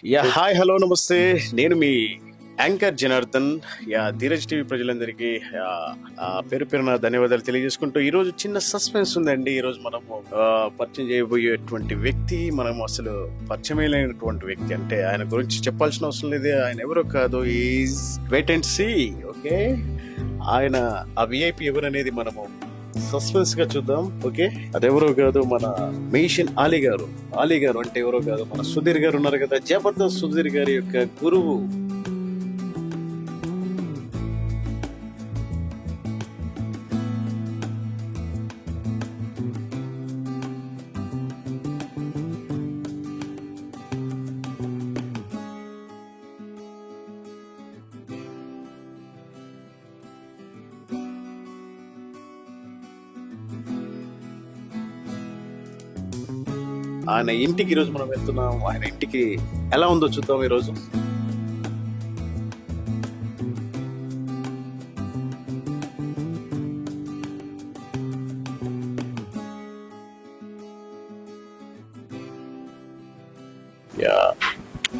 Hi hello నమస్తే. నేను మీ anchor Janardhan. Dheeraj TV ప్రజలందరికీ పేరు పేరున ధన్యవాదాలు తెలియజేసుకుంటూ ఈరోజు చిన్న సస్పెన్స్ ఉందండి. ఈరోజు మనము పరిచయం చేయబోయేటువంటి వ్యక్తి, మనం అసలు పరిచయం లేనటువంటి వ్యక్తి. అంటే ఆయన గురించి చెప్పాల్సిన అవసరం లేదు. ఆయన ఎవరో కాదు, is wait and see. Okay, ఆయన ఆ విఐపి ఎవరు అనేది మనము సస్పెన్స్ గా చూద్దాం. ఓకే, అదెవరో కాదు, మన మెహసిన్ అలీ గారు. అలీ గారు అంటే ఎవరో కాదు, మన సుధీర్ గారు ఉన్నారు కదా, జబర్దస్త్ సుధీర్ గారి యొక్క గురువు. ఆయన ఇంటికి ఈరోజు మనం వెళ్తున్నాం. ఆయన ఇంటికి ఎలా ఉందో చూద్దాం ఈరోజు.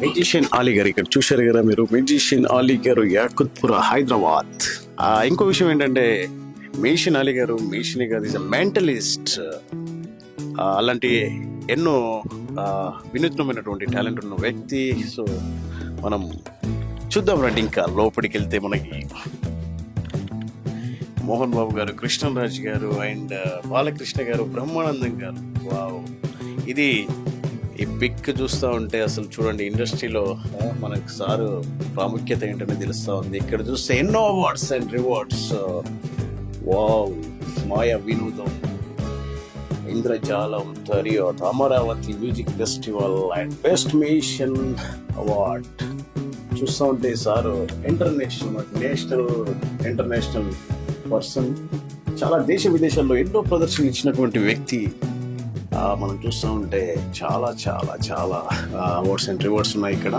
మెజిషియన్ అలీ గారు ఇక్కడ చూశారు కదా మీరు. మెజిషియన్ అలీ గారు, యాకుత్పురా, హైదరాబాద్. ఇంకో విషయం ఏంటంటే, మెహసిన్ అలీ గారు ఈజ్ అ మెంటలిస్ట్. అలాంటి ఎన్నో వినూత్నమైనటువంటి టాలెంట్ ఉన్న వ్యక్తి. సో మనం చూద్దాం రండి. ఇంకా లోపలికి వెళ్తే మనకి మోహన్ బాబు గారు, కృష్ణరాజ్ గారు అండ్ బాలకృష్ణ గారు, బ్రహ్మానందం గారు. వావ్, ఇది ఈ పిక్ చూస్తూ ఉంటే అసలు చూడండి, ఇండస్ట్రీలో మనకు సారు ప్రాముఖ్యత ఏంటనే తెలుస్తూ ఉంది. ఇక్కడ చూస్తే ఎన్నో అవార్డ్స్ అండ్ రివార్డ్స్. వావ్, మాయా వినోదం, ఇంద్రజాలం, తరియోత్, Amaravati music festival and best musician award. చూస్తూ ఉంటే సారు ఇంటర్నేషనల్ పర్సన్. చాలా దేశ విదేశాల్లో ఎన్నో ప్రదర్శనలు ఇచ్చినటువంటి వ్యక్తి. మనం చూస్తూ ఉంటే చాలా చాలా చాలా అవార్డ్స్ అండ్ రివార్డ్స్ ఉన్నాయి ఇక్కడ.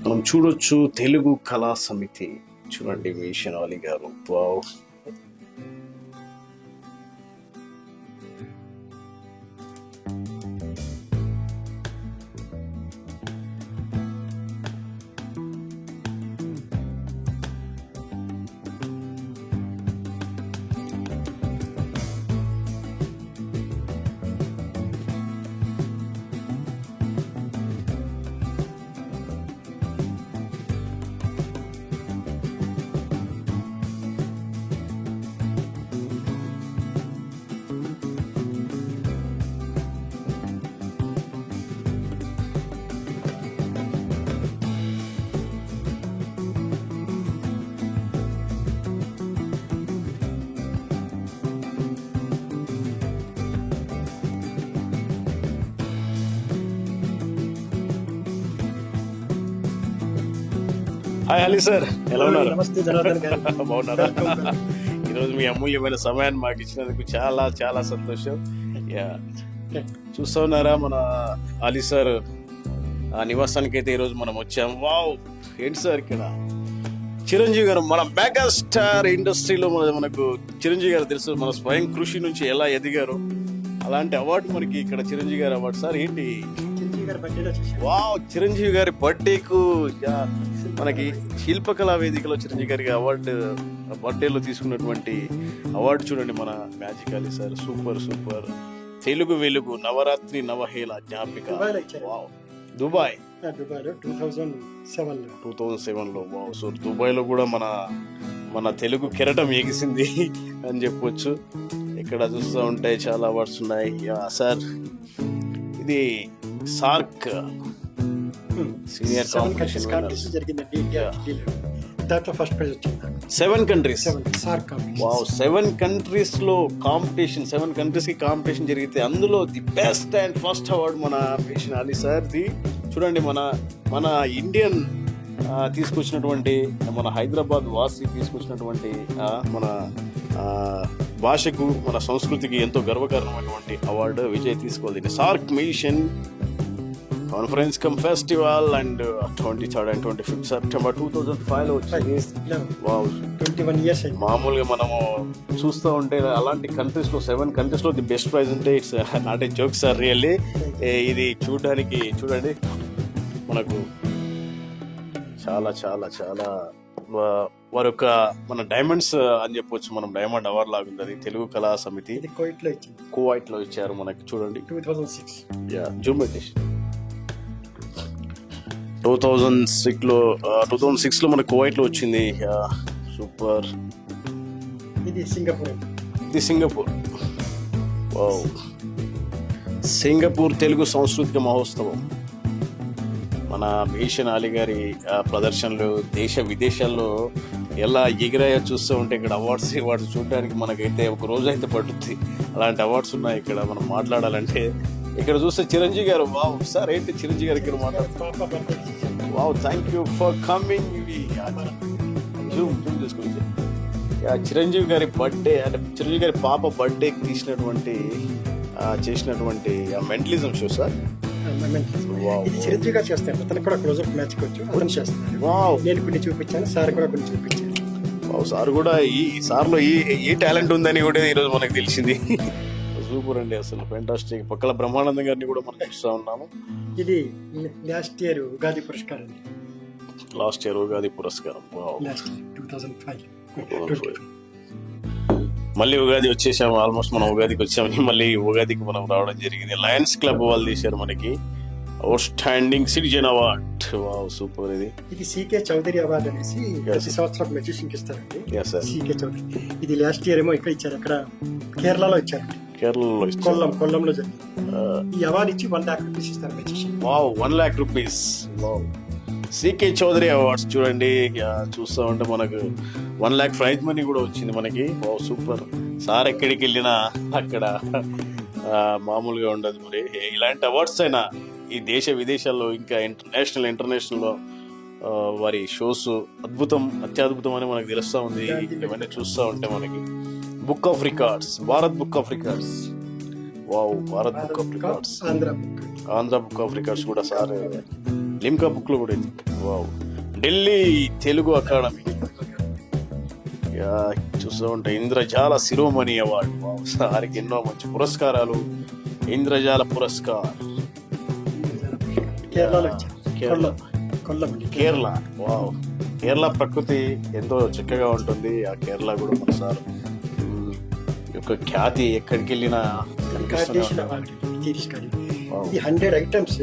మనం చూడొచ్చు తెలుగు కళా సమితి. చూడండి మెహసిన్ అలీ గారు. వావ్, హాయ్ అలీ సార్, ఎలా ఉన్నారు? నమస్తే జనార్దన్ గారు. బాగున్నారా? ఈరోజు మీ అమూల్యమైన సమయాన్ని మాకు ఇచ్చినందుకు చాలా చాలా సంతోషం. చూస్తా ఉన్నారా, మన అలీ సార్ ఆ నివాసానికి అయితే ఈరోజు మనం వచ్చాం. వావ్, ఏంటి సార్ ఇక్కడ చిరంజీవి గారు, మన మెగాస్టార్ ఇండస్ట్రీలో మనకు చిరంజీవి గారు తెలుసు. మన స్వయం కృషి నుంచి ఎలా ఎదిగారు, అలాంటి అవార్డు మనకి ఇక్కడ చిరంజీవి గారి అవార్డు. సార్ ఏంటి? వావ్, చిరంజీవి గారి బర్త్డేకు మనకి శిల్పకళా వేదికలో చిరంజీవి గారికి బర్త్డేలో తీసుకున్నటువంటి అవార్డు చూడండి. మన magic Ali sir, super super. Telugu వెలుగు, నవరాత్రి నవహేళ జ్ఞాపిక. వావ్, దుబాయ్ 2007లో. వావ్, సో దుబాయ్ లో కూడా మన తెలుగు కెరటం ఎగిసింది అని చెప్పొచ్చు. ఇక్కడ చూస్తూ ఉంటే చాలా అవార్డ్స్ ఉన్నాయి. సార్, ఇది సార్క్ సీనియర్ కాంపిటీషన్ జరిగిందండి ఇండియా. దాంట్లో ఫస్ట్ ప్రైజ్ వచ్చింది. 7 కంట్రీస్. వావ్, 7 కంట్రీస్ లో కాంపిటీషన్, 7 కంట్రీస్ కి కాంపిటీషన్ జరిగితే అందులో the best and first award మన మెహసిన్ అలీ సార్ ది. చూడండి, మన ఇండియన్ తీసుకొచ్చినటువంటి, మన హైదరాబాద్ వాసి తీసుకొచ్చినటువంటి మన భాషకు, మన సంస్కృతికి ఎంతో గర్వకారణమైనటువంటి అవార్డు విజయ్ తీసుకోవాలి. సార్క్ మెహసిన్ conference cum festival and 23rd and 25th September 2005 లో వచ్చింది. 21 years. మామూలుగా మనము చూస్తూ ఉంటే అలాంటి కంట్రీస్ లో 7 కంట్రీస్ లో ది బెస్ట్ ప్రైజ్ అంటే it's not a joke sir, really. ఇది చూడడానికి చూడండి, మనకు చాలా చాలా చాలా వారి యొక్క మన డైమండ్స్ అని చెప్పొచ్చు, మనం డైమండ్ అవార్డ్ లాగా ఉంది అది. తెలుగు కళా సమితి ఇది కోయిట్లో ఇచ్చింది కువైట్ లో ఇచ్చారు మనకి, చూడండి. 2006. జూమ్ పెట్టేసి 2006 లో మనకు కువైట్ లో వచ్చింది. సూపర్. ఇది సింగపూర్. ఇది సింగపూర్. వావ్. సింగపూర్ తెలుగు సాంస్కృతిక మహోత్సవం. మన భీషణ్ అలీ గారి ప్రదర్శనలు దేశ విదేశాల్లో ఎలా ఎగిరాయో చూస్తూ ఉంటే ఇక్కడ అవార్డ్స్ చూడడానికి మనకైతే ఒక రోజు అయితే పడుతుంది. అలాంటి అవార్డ్స్ ఉన్నాయి ఇక్కడ. మనం మాట్లాడాలంటే ఇక్కడ చూస్తే చిరంజీవి గారు, వావ్ సార్, ఏంటి చిరంజీవి గారి ఇక్కడ మాట్లాడుతున్నారు. Wow, thank you for coming. Zoom చేసుకోవచ్చు. చిరంజీవి గారి బర్త్డే అంటే చిరంజీవి గారి పాప బర్త్డే చేసినటువంటి మెంటలిజం షో సార్. ఇది చిరంజీవి గారు చేస్తారు. అతను కూడా క్లోజ్అప్ మ్యాచ్ వచ్చు, అతను చేస్తారు. వావ్. నేను కొన్ని చూపించాను, సార్ కూడా కొన్ని చూపించాను. వావ్, సార్ కూడా ఈ సార్లో ఈ టాలెంట్ ఉందని కూడా ఈరోజు మనకు తెలిసింది. సూపర్ అండి, అసలు ఫెంటాస్టిక్. పక్కల బ్రహ్మానందం గారిని కూడా మనం చూస్తూ ఉన్నాము. ఇది లాస్ట్ ఇయర్ ఉగాది పురస్కారం. లాస్ట్ ఇయర్ ఉగాది పురస్కారం. వావ్. లాస్ట్ 2005. మళ్ళీ ఉగాది వచ్చేసాము. ఆల్మోస్ట్ మనం ఉగాదికి వచ్చామని మళ్ళీ ఉగాదికి మనం రావడం జరిగింది. లయన్స్ క్లబ్ వాళ్ళు తీశారు మనకి out standing citizen award. Wow, super. ఇది సీకే చౌదరి అవార్డ్ అనేసి ప్రతి సంవత్సరం మెజిషియన్ కి ఇస్తారండి. సీకే చౌదరి. ఇది లాస్ట్ ఇయర్ ఏమో ఇక్కడ ఇచ్చారు, అక్కడ కేరళలో ఇచ్చారండి. కేరళలో కొల్లంలో జరిగింది. ఈ అవార్డు ఇచ్చి 1 lakh రూపీస్ ఇస్తారు magician. Wow, 1 lakh rupees. Wow. C K Chowdary awards చూడండి. చూస్తూ ఉంటే మనకు 1 lakh ప్రైజ్ మనీ కూడా వచ్చింది మనకి. Wow, super. సార్ ఎక్కడికి వెళ్ళినా అక్కడ మామూలుగా ఉండదు. మరి ఇలాంటి అవార్డ్స్ అయినా ఈ దేశ విదేశాల్లో ఇంకా ఇంటర్నేషనల్లో వారి షోస్ అత్యద్భుతం అని మనకు తెలుస్తూ ఉంది. ఇవన్నీ చూస్తూ ఉంటే మనకి book of records, Bharat book of records. Wow, Bharat book of records, Andhra book of records కూడా సార్. లిమ్కా బుక్ లో కూడా ఉంది. వావ్. ఢిల్లీ తెలుగు అకాడమీ చూస్తూ ఉంటే ఇంద్రజాల శిరోమణి అవార్డు. వావ్, సార్కి ఎన్నో మంచి పురస్కారాలు. ఇంద్రజాల పురస్కార్ కేరళ. వావ్. కేరళ ప్రకృతి ఎంతో చక్కగా ఉంటుంది. ఆ కేరళ కూడా మన సార్ యొక్క ఖ్యాతి ఎక్కడికి వెళ్ళినా 100 items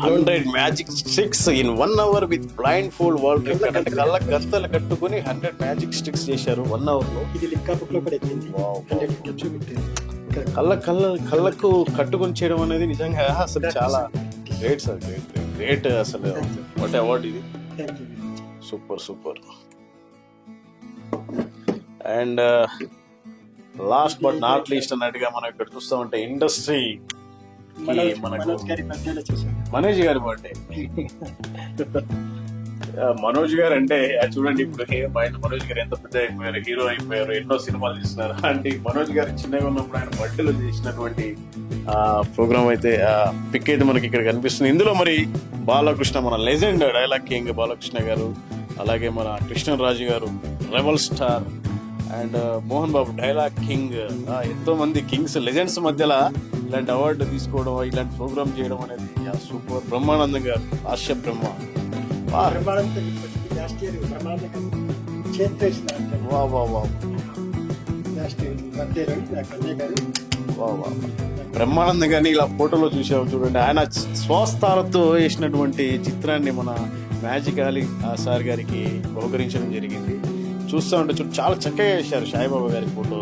100 magic sticks in 1 hour with blind fold world record. అంటే కళ్ళ గంతలు కట్టుకుని 100 మ్యాజిక్ స్టిక్స్ చేశారు 1 hour లో. ఇది లింకా బుక్ లో కూడా ఎక్కింది. కళ్ళకు కట్టుకొని చేయడం అనేది నిజంగా అసలు చాలా గ్రేట్ సార్. గ్రేట్ అసలు. వాట్ అవార్డ్ ఇది. Super. And last but not least అన్నట్టుగా మనం ఇక్కడ చూస్తా ఉంటే ఇండస్ట్రీ మనోజ్ గారి బర్త్డే. మనోజ్ గారు అంటే చూడండి, ఇప్పుడు మనోజ్ గారు ఎంత పెద్ద అయిపోయారు, హీరో అయిపోయారు, ఎన్నో సినిమాలు తీస్తున్నారు. అంటే మనోజ్ గారు చిన్నగా ఉన్నప్పుడు ఆయన బర్త్డేలో చేసినటువంటి ప్రోగ్రామ్ అయితే పిక్ అయితే మనకి ఇక్కడ కనిపిస్తుంది. ఇందులో మరి బాలకృష్ణ, మన లెజెండ్ డైలాగ్ కింగ్ బాలకృష్ణ గారు, అలాగే మన కృష్ణరాజు గారు rebel star, and Mohan Babu dialogue king. ఎంతో మంది కింగ్స్ లెజెండ్స్ మధ్యలో ఇలాంటి అవార్డు తీసుకోవడం, ఇలాంటి ప్రోగ్రామ్ చేయడం అనేది సూపర్. బ్రహ్మానందం గారు, ఆశ బ్రహ్మ. బ్రహ్మానందం గారిని ఇలా ఫోటోలో చూసాము చూడండి. ఆయన స్వస్థాలతో వేసినటువంటి చిత్రాన్ని మన మ్యాజిక్ అలీ సార్ గారికి బహుకరించడం జరిగింది. చూస్తూ ఉంటే చాలా చక్కగా వేశారు సాయిబాబా గారి ఫోటో.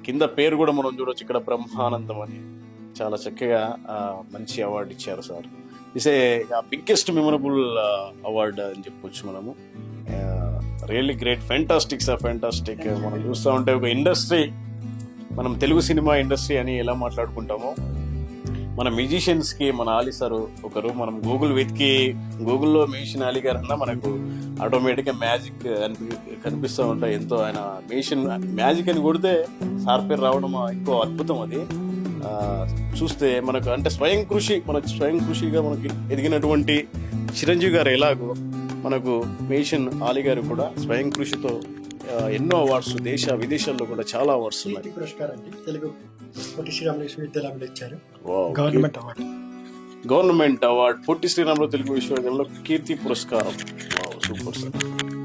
కింద పేరు కూడా మనం చూడొచ్చు ఇక్కడ, బ్రహ్మానందం అని. చాలా చక్కగా మంచి అవార్డు ఇచ్చారు sir. Is a biggest memorable award అని చెప్పొచ్చు మనము. Really great, fantastic sir, fantastic. మనం చూస్తూ ఉంటే ఒక ఇండస్ట్రీ, మనం తెలుగు సినిమా ఇండస్ట్రీ అని ఎలా మాట్లాడుకుంటామో, మన మ్యూజిషియన్స్కి మన ఆలీ సార్ ఒకరు. మనం గూగుల్లో మ్యూజిషియన్ ఆలీ గారు అన్నా మనకు ఆటోమేటిక్గా మ్యాజిక్ కనిపిస్తూ ఉంటాయి. ఎంతో ఆయన మ్యాజిక్ అని కొడితే సార్ పేరు రావడం ఇంకో అద్భుతం. అది చూస్తే మనకు అంటే స్వయం కృషిగా మనకి ఎదిగినటువంటి చిరంజీవి గారు ఎలాగో మనకు మ్యూజిషియన్ ఆలీ గారు కూడా స్వయం కృషితో ఎన్నో అవార్డ్స్, దేశ విదేశాల్లో కూడా చాలా అవార్డ్స్ ఉన్నాయి. పురస్కారం తెలుగు విశ్వవిద్యాలయంలో ఇచ్చారు, government award. Government award Potti Sriramulu Telugu విశ్వవిద్యాలయంలో కీర్తి పురస్కారం. Super sir.